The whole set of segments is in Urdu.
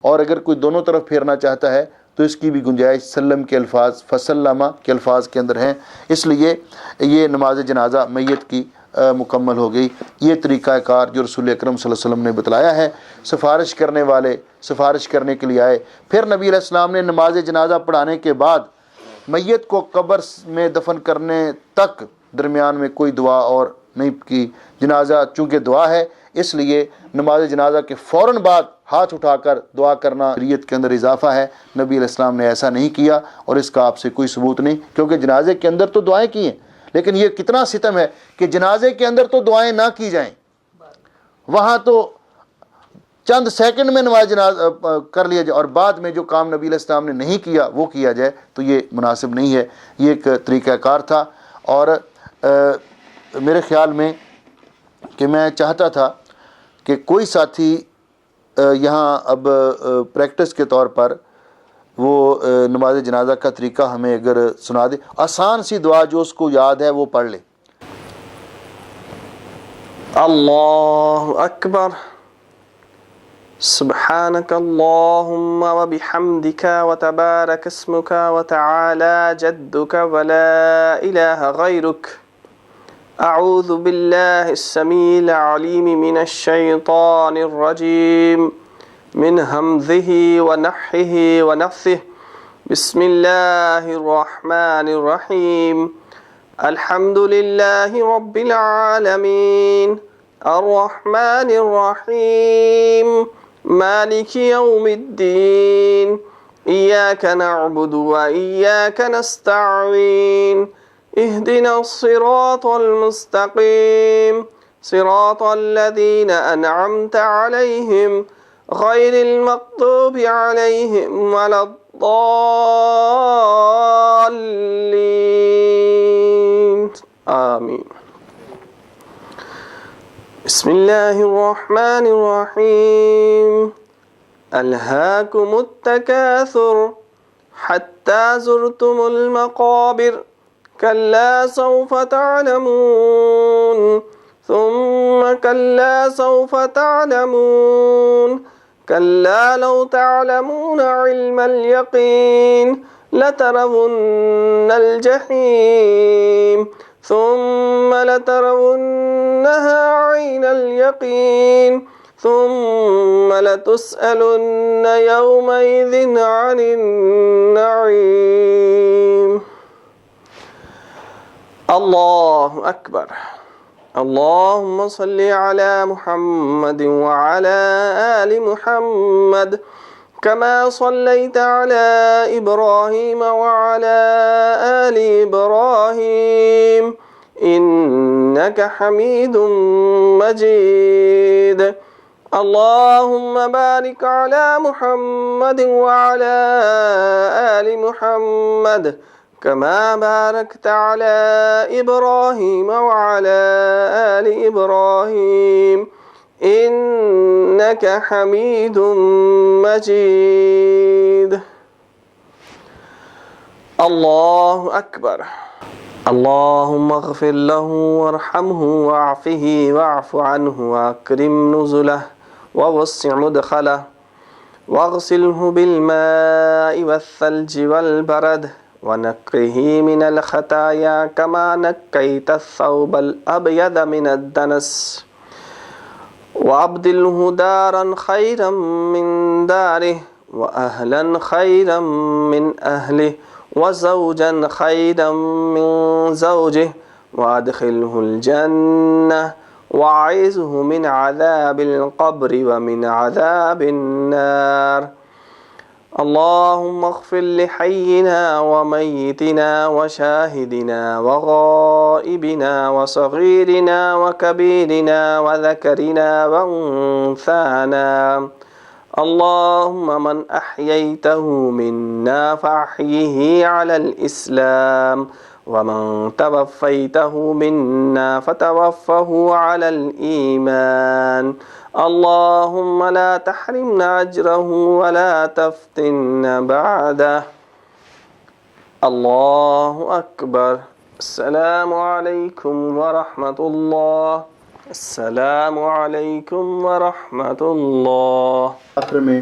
اور اگر کوئی دونوں طرف پھیرنا چاہتا ہے تو اس کی بھی گنجائش سلم کے الفاظ فسلمہ کے الفاظ کے اندر ہیں، اس لیے یہ نماز جنازہ میت کی مکمل ہو گئی۔ یہ طریقہ کار جو رسول اکرم صلی اللہ علیہ وسلم نے بتلایا ہے، سفارش کرنے والے سفارش کرنے کے لیے آئے، پھر نبی علیہ السلام نے نماز جنازہ پڑھانے کے بعد میت کو قبر میں دفن کرنے تک درمیان میں کوئی دعا اور نہیں کی۔ جنازہ چونکہ دعا ہے، اس لیے نماز جنازہ کے فوراً بعد ہاتھ اٹھا کر دعا کرنا شریعت کے اندر اضافہ ہے۔ نبی علیہ السلام نے ایسا نہیں کیا اور اس کا آپ سے کوئی ثبوت نہیں، کیونکہ جنازے کے اندر تو دعائیں کی ہیں، لیکن یہ کتنا ستم ہے کہ جنازے کے اندر تو دعائیں نہ کی جائیں، وہاں تو چند سیکنڈ میں نماز جنازہ کر لیا جائے اور بعد میں جو کام نبی علیہ السلام نے نہیں کیا وہ کیا جائے، تو یہ مناسب نہیں ہے۔ یہ ایک طریقہ کار تھا، اور میرے خیال میں کہ میں چاہتا تھا کہ کوئی ساتھی یہاں اب پریکٹس کے طور پر وہ نماز جنازہ کا طریقہ ہمیں اگر سنا دے، آسان سی دعا جو اس کو یاد ہے وہ پڑھ لے۔ اللہ اکبر، سبحانک اللہم وبحمدک وتبارک اسمک وتعالی جدک ولا الہ غیرک، اعوذ باللہ السمیع العلیم من الشیطان الرجیم، من ہمزہ ونفخہ ونفثہ، بسم اللہ الرحمن الرحیم، الحمد للہ رب العالمین، الرحمن الرحیم، مالک یوم الدین، ایاک نعبد و ایاک نستعین، اہدنا الصراط المستقیم، صراط الذین انعمت علیہم غیر المغضوب علیہم ولا الضالین، آمین۔ بسم اللہ الرحمن الرحیم، الہاکم التکاثر حتی زرتم المقابر، کلا سوف تعلمون ثم کلا سوف تعلمون، کلا لو تعلمون علم الیقین لترون الجحیم ثم لترونها عین الیقین ثم لتسألن یومئذ عن النعیم۔ اللہ اکبر، اللہم صلی علی محمد وعلی آل محمد کما صلیت علی ابراہیم وعلی آل ابراہیم انک حمید مجید، اللہم بارک علی محمد وعلی آل محمد کما بارکت علی ابراہیم وعلی آل ابراہیم انک حمید مجید۔ اللہ اکبر، اللہم اغفر له وارحمه وعفه واعف عنه واکرم نزله ووسع مدخله واغسله بالماء والثلج والبرد ونقه من الخطايا كما نقيت الثوب الأبيض من الدنس وأبدله دارا خيرا من داره وأهلا خيرا من أهله وزوجا خيرا من زوجه وأدخله الجنة وأعيذه من عذاب القبر ومن عذاب النار، اللهم اغفر لحينا وميتنا وشاهدنا وغائبنا وصغيرنا وكبيرنا وذكرنا وانثانا، اللهم من أحييته منا فأحيه على الإسلام ومن توفيته منا فتوفه على الإيمان، اللهم لا تحرمنا أجره ولا تفتنا بعده۔ اللہ اکبر، السلام علیکم ورحمۃ اللہ، السلام علیکم ورحمۃ اللہ۔ آخر میں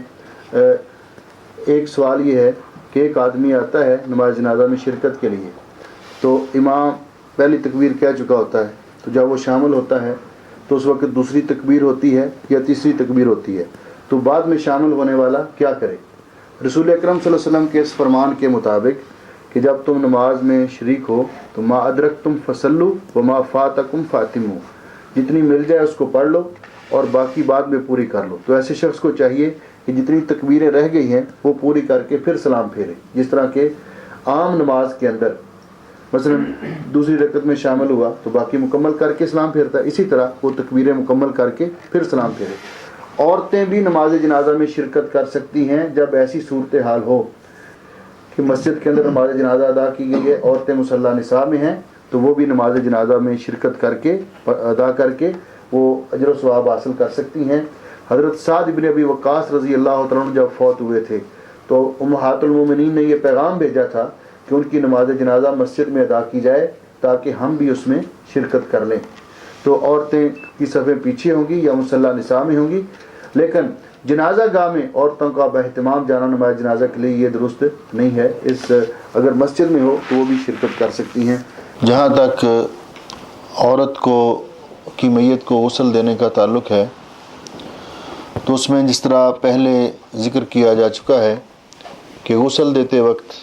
ایک سوال یہ ہے کہ ایک آدمی آتا ہے نماز جنازہ میں شرکت کے لیے، تو امام پہلی تکبیر کہہ چکا ہوتا ہے، تو جب وہ شامل ہوتا ہے تو اس وقت دوسری تکبیر ہوتی ہے یا تیسری تکبیر ہوتی ہے، تو بعد میں شامل ہونے والا کیا کرے؟ رسول اکرم صلی اللہ علیہ وسلم کے اس فرمان کے مطابق کہ جب تم نماز میں شریک ہو تو ما ادرکتم فصلو وما فاتکم فاتمو، جتنی مل جائے اس کو پڑھ لو اور باقی بعد میں پوری کر لو۔ تو ایسے شخص کو چاہیے کہ جتنی تکبیریں رہ گئی ہیں وہ پوری کر کے پھر سلام پھیرے، جس طرح کہ عام نماز کے اندر مثلا دوسری رکعت میں شامل ہوا تو باقی مکمل کر کے سلام پھیرتا ہے، اسی طرح وہ تکبیریں مکمل کر کے پھر سلام پھیرے۔ عورتیں بھی نماز جنازہ میں شرکت کر سکتی ہیں جب ایسی صورتحال ہو کہ مسجد کے اندر نماز جنازہ ادا کی گئی ہے، عورتیں مصلی نساء میں ہیں، تو وہ بھی نماز جنازہ میں شرکت کر کے ادا کر کے وہ اجر و ثواب حاصل کر سکتی ہیں۔ حضرت سعد بن ابی وقاص رضی اللہ تعالیٰ عنہ جب فوت ہوئے تھے تو امہات المومنین نے یہ پیغام بھیجا تھا کہ ان کی نماز جنازہ مسجد میں ادا کی جائے تاکہ ہم بھی اس میں شرکت کر لیں۔ تو عورتیں کی صفیں پیچھے ہوں گی یا مصلی نساء میں ہوں گی، لیکن جنازہ گاہ میں عورتوں کا باہتمام جانا نماز جنازہ کے لیے یہ درست نہیں ہے۔ اگر مسجد میں ہو تو وہ بھی شرکت کر سکتی ہیں۔ جہاں تک عورت کی میت کو غسل دینے کا تعلق ہے تو اس میں جس طرح پہلے ذکر کیا جا چکا ہے کہ غسل دیتے وقت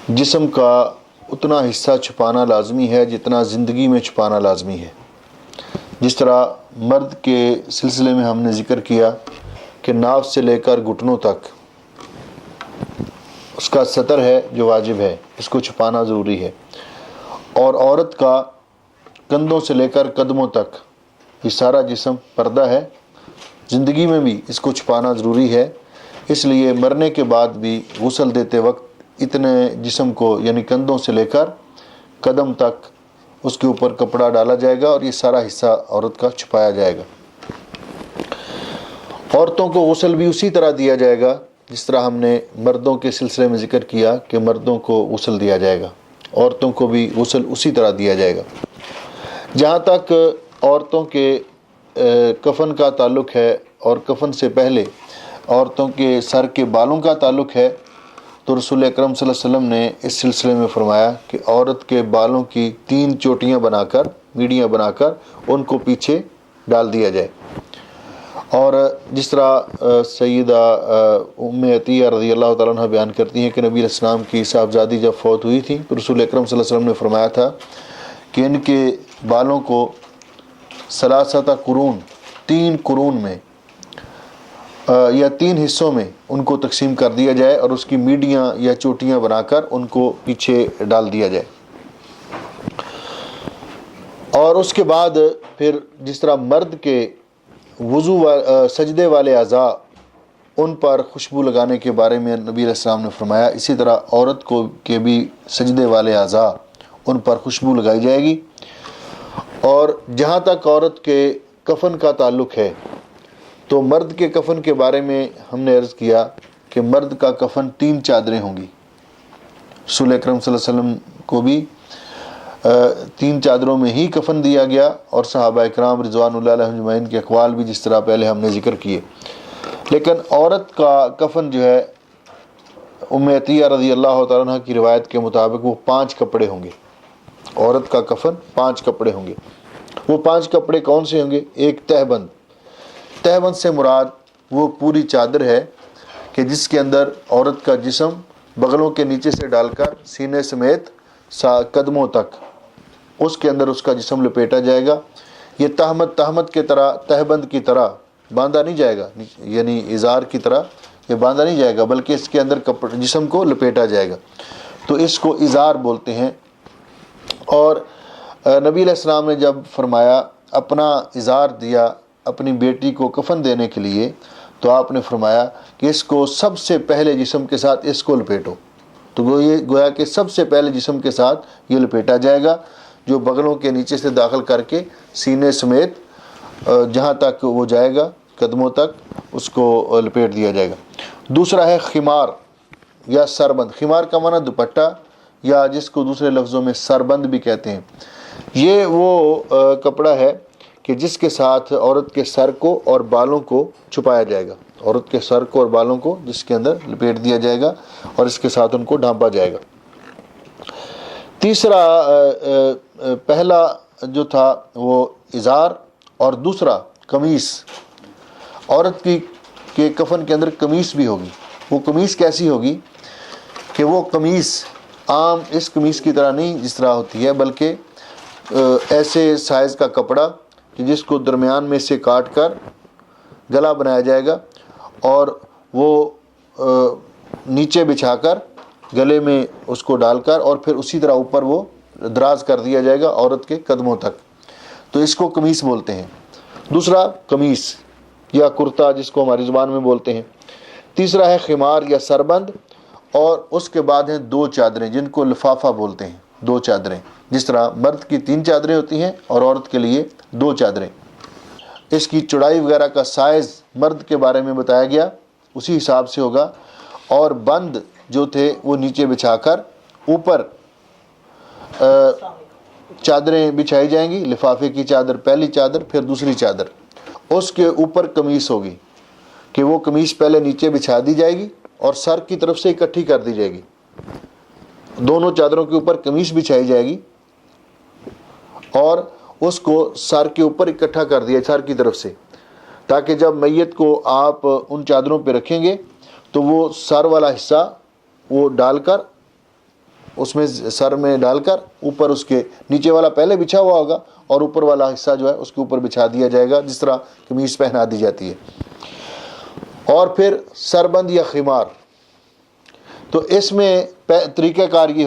جسم کا اتنا حصہ چھپانا لازمی ہے جتنا زندگی میں چھپانا لازمی ہے۔ جس طرح مرد کے سلسلے میں ہم نے ذکر کیا کہ ناف سے لے کر گھٹنوں تک اس کا ستر ہے جو واجب ہے، اس کو چھپانا ضروری ہے، اور عورت کا کندھوں سے لے کر قدموں تک یہ سارا جسم پردہ ہے، زندگی میں بھی اس کو چھپانا ضروری ہے۔ اس لیے مرنے کے بعد بھی غسل دیتے وقت اتنے جسم کو یعنی کندھوں سے لے کر قدم تک اس کے اوپر کپڑا ڈالا جائے گا اور یہ سارا حصہ عورت کا چھپایا جائے گا۔ عورتوں کو غسل بھی اسی طرح دیا جائے گا جس طرح ہم نے مردوں کے سلسلے میں ذکر کیا کہ مردوں کو غسل دیا جائے گا، عورتوں کو بھی غسل اسی طرح دیا جائے گا۔ جہاں تک عورتوں کے کفن کا تعلق ہے اور کفن سے پہلے عورتوں کے سر کے بالوں کا تعلق ہے تو رسول اکرم صلی اللہ علیہ وسلم نے اس سلسلے میں فرمایا کہ عورت کے بالوں کی 3 چوٹیاں بنا کر میڑیاں بنا کر ان کو پیچھے ڈال دیا جائے۔ اور جس طرح سیدہ ام عطیہ رضی اللہ تعالیٰ عنہ بیان کرتی ہیں کہ نبی علیہ السلام کی صاحبزادی جب فوت ہوئی تھی تو رسول اکرم صلی اللہ علیہ وسلم نے فرمایا تھا کہ ان کے بالوں کو ثلاثۃ قرون 3 قرون میں یا 3 حصوں میں ان کو تقسیم کر دیا جائے اور اس کی میڈیاں یا چوٹیاں بنا کر ان کو پیچھے ڈال دیا جائے۔ اور اس کے بعد پھر جس طرح مرد کے وضو سجدے والے اعضاء ان پر خوشبو لگانے کے بارے میں نبی علیہ السلام نے فرمایا، اسی طرح عورت کو کے بھی سجدے والے اعضاء ان پر خوشبو لگائی جائے گی۔ اور جہاں تک عورت کے کفن کا تعلق ہے تو مرد کے کفن کے بارے میں ہم نے عرض کیا کہ مرد کا کفن 3 چادریں ہوں گی۔ رسول اکرم صلی اللہ علیہ وسلم کو بھی 3 چادروں میں ہی کفن دیا گیا، اور صحابہ اکرام رضوان اللہ علیہم اجمعین کے اقوال بھی جس طرح پہلے ہم نے ذکر کیے۔ لیکن عورت کا کفن جو ہے ام عطیہ رضی اللہ تعالیٰ عنہ کی روایت کے مطابق وہ 5 کپڑے ہوں گے۔ عورت کا کفن 5 کپڑے ہوں گے۔ وہ 5 کپڑے کون سے ہوں گے؟ ایک تہبند، تہبند سے مراد وہ پوری چادر ہے کہ جس کے اندر عورت کا جسم بغلوں کے نیچے سے ڈال کر سینے سمیت قدموں تک اس کے اندر اس کا جسم لپیٹا جائے گا۔ یہ تہمت کی طرح تہبند کی طرح باندھا نہیں جائے گا، یعنی ازار کی طرح یہ باندھا نہیں جائے گا، بلکہ اس کے اندر جسم کو لپیٹا جائے گا، تو اس کو ازار بولتے ہیں۔ اور نبی علیہ السلام نے جب فرمایا اپنا ازار دیا اپنی بیٹی کو کفن دینے کے لیے تو آپ نے فرمایا کہ اس کو سب سے پہلے جسم کے ساتھ اس کو لپیٹو، تو گویا کہ سب سے پہلے جسم کے ساتھ یہ لپیٹا جائے گا جو بغلوں کے نیچے سے داخل کر کے سینے سمیت جہاں تک وہ جائے گا قدموں تک اس کو لپیٹ دیا جائے گا۔ دوسرا ہے خمار یا سربند۔ خمار کا معنی دوپٹہ یا جس کو دوسرے لفظوں میں سربند بھی کہتے ہیں۔ یہ وہ کپڑا ہے کہ جس کے ساتھ عورت کے سر کو اور بالوں کو چھپایا جائے گا، عورت کے سر کو اور بالوں کو جس کے اندر لپیٹ دیا جائے گا اور اس کے ساتھ ان کو ڈھانپا جائے گا۔ تیسرا پہلا جو تھا وہ ازار اور دوسرا قمیص۔ عورت کے کفن کے اندر قمیص بھی ہوگی۔ وہ قمیص کیسی ہوگی کہ وہ قمیص عام اس قمیص کی طرح نہیں جس طرح ہوتی ہے، بلکہ ایسے سائز کا کپڑا کہ جس کو درمیان میں سے کاٹ کر گلا بنایا جائے گا اور وہ نیچے بچھا کر گلے میں اس کو ڈال کر اور پھر اسی طرح اوپر وہ دراز کر دیا جائے گا عورت کے قدموں تک، تو اس کو قمیص بولتے ہیں۔ دوسرا قمیص یا کرتا جس کو ہماری زبان میں بولتے ہیں۔ تیسرا ہے خمار یا سربند، اور اس کے بعد ہیں 2 چادریں جن کو لفافہ بولتے ہیں۔ 2 چادریں، جس طرح مرد کی 3 چادریں ہوتی ہیں اور عورت کے لیے 2 چادریں۔ اس کی چوڑائی وغیرہ کا سائز مرد کے بارے میں بتایا گیا، اسی حساب سے ہوگا، اور بند جو تھے وہ نیچے بچھا کر اوپر چادریں بچھائی جائیں گی، لفافے کی چادر پہلی چادر پھر دوسری چادر، اس کے اوپر قمیص ہوگی کہ وہ قمیص پہلے نیچے بچھا دی جائے گی اور سر کی طرف سے اکٹھی کر دی جائے گی، دونوں چادروں کے اوپر قمیص بچھائی جائے گی اور اس کو سر کے اوپر اکٹھا کر دیا سر کی طرف سے، تاکہ جب میت کو آپ ان چادروں پہ رکھیں گے تو وہ سر والا حصہ وہ ڈال کر اس میں سر میں ڈال کر اوپر اس کے نیچے والا پہلے بچھا ہوا ہوگا اور اوپر والا حصہ جو ہے اس کے اوپر بچھا دیا جائے گا جس طرح قمیص پہنا دی جاتی ہے۔ اور پھر سربند یا خمار، تو اس میں طریقہ کار یہ